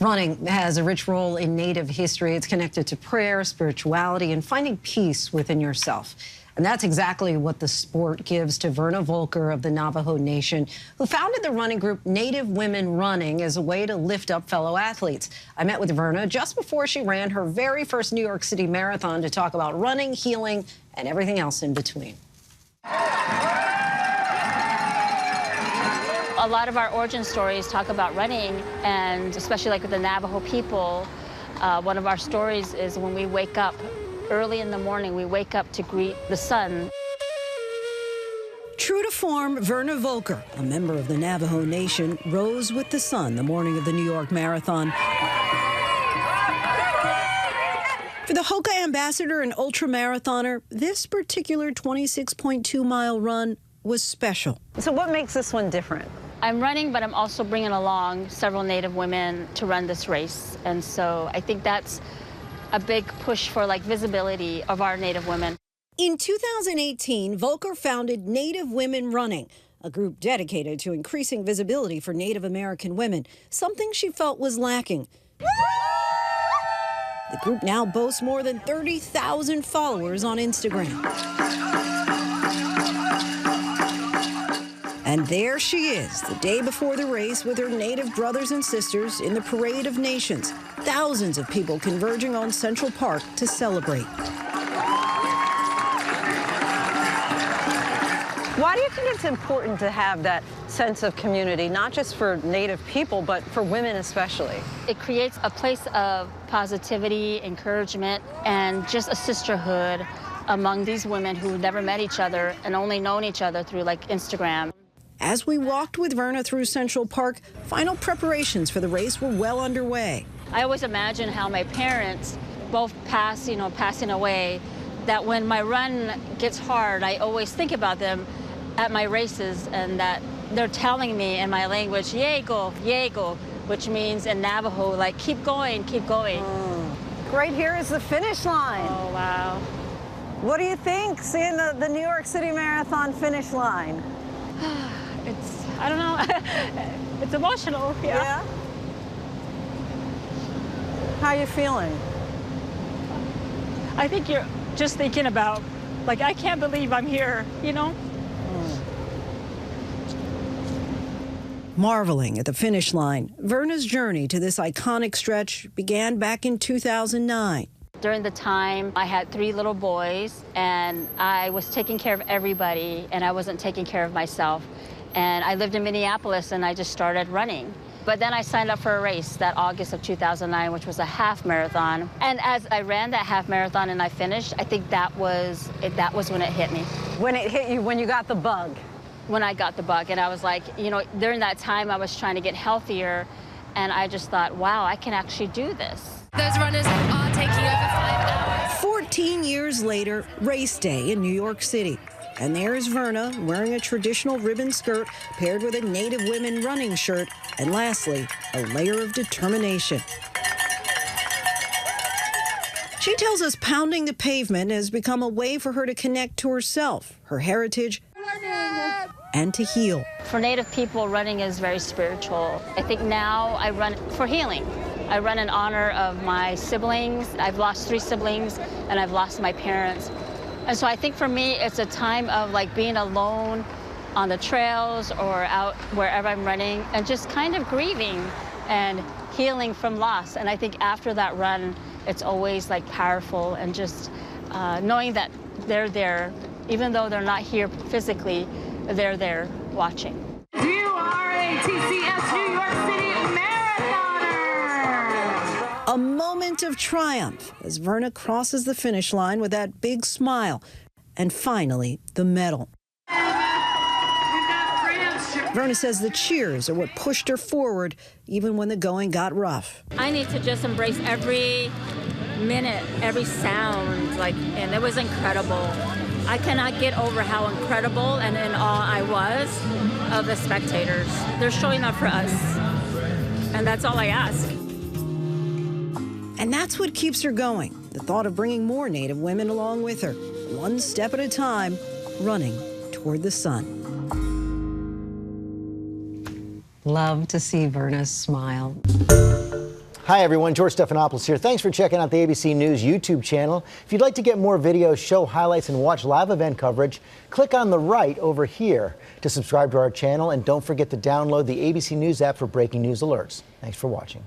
Running has a rich role in Native history. It's connected to prayer, spirituality, and finding peace within yourself. And that's exactly what the sport gives to Verna Volker of the Navajo Nation, who founded the running group Native Women Running as a way to lift up fellow athletes. I met with Verna just before she ran her very first New York City marathon to talk about running, healing, and everything else in between. A lot of our origin stories talk about running, and especially like with the Navajo people, one of our stories is when we wake up early in the morning, we wake up to greet the sun. True to form, Verna Volker, a member of the Navajo Nation, rose with the sun the morning of the New York Marathon. For the HOKA ambassador and ultramarathoner, this particular 26.2-mile run was special. So what makes this one different? I'm running, but I'm also bringing along several Native women to run this race. And so I think that's a big push for like visibility of our Native women. In 2018, Volker founded Native Women Running, a group dedicated to increasing visibility for Native American women, something she felt was lacking. The group now boasts more than 30,000 followers on Instagram. And there she is, the day before the race with her Native brothers and sisters in the Parade of Nations. Thousands of people converging on Central Park to celebrate. Why do you think it's important to have that sense of community, not just for Native people, but for women especially? It creates a place of positivity, encouragement, and just a sisterhood among these women who never met each other and only known each other through like Instagram. As we walked with Verna through Central Park, final preparations for the race were well underway. I always imagine how my parents both passing away, that when my run gets hard, I always think about them at my races and that they're telling me in my language, "Yego, yego," which means in Navajo, like, keep going, keep going. Right here is the finish line. Oh, wow. What do you think, seeing the New York City Marathon finish line? I don't know, it's emotional, yeah. How you feeling? I think you're just thinking about, like, I can't believe I'm here, you know? Marveling at the finish line, Verna's journey to this iconic stretch began back in 2009. During the time, I had 3 little boys, and I was taking care of everybody, and I wasn't taking care of myself. And I lived in Minneapolis, and I just started running. But then I signed up for a race that August of 2009, which was a half marathon. And as I ran that half marathon and I finished, I think that was when it hit me. When it hit you, when you got the bug? When I got the bug, and I was like, you know, during that time I was trying to get healthier, and I just thought, wow, I can actually do this. Those runners are taking over 5 hours. 14 years later, race day in New York City. And there's Verna wearing a traditional ribbon skirt paired with a Native Women running shirt, and lastly, a layer of determination. She tells us pounding the pavement has become a way for her to connect to herself, her heritage, and to heal. For Native people, running is very spiritual. I think now I run for healing. I run in honor of my siblings. I've lost 3 siblings, and I've lost my parents. And so I think for me, it's a time of like being alone on the trails or out wherever I'm running and just kind of grieving and healing from loss. And I think after that run, it's always like powerful, and just knowing that they're there, even though they're not here physically, they're there watching. You are a TCS New York City Marathoner! A moment of triumph as Verna crosses the finish line with that big smile, and finally, the medal. Verna says the cheers are what pushed her forward, even when the going got rough. I need to just embrace every minute, every sound, and it was incredible. I cannot get over how incredible and in awe I was of the spectators. They're showing up for us, and that's all I ask. And that's what keeps her going, the thought of bringing more Native women along with her, one step at a time, running toward the sun. Love to see Verna smile. Hi, everyone. George Stephanopoulos here. Thanks for checking out the ABC News YouTube channel. If you'd like to get more videos, show highlights, and watch live event coverage, click on the right over here to subscribe to our channel. And don't forget to download the ABC News app for breaking news alerts. Thanks for watching.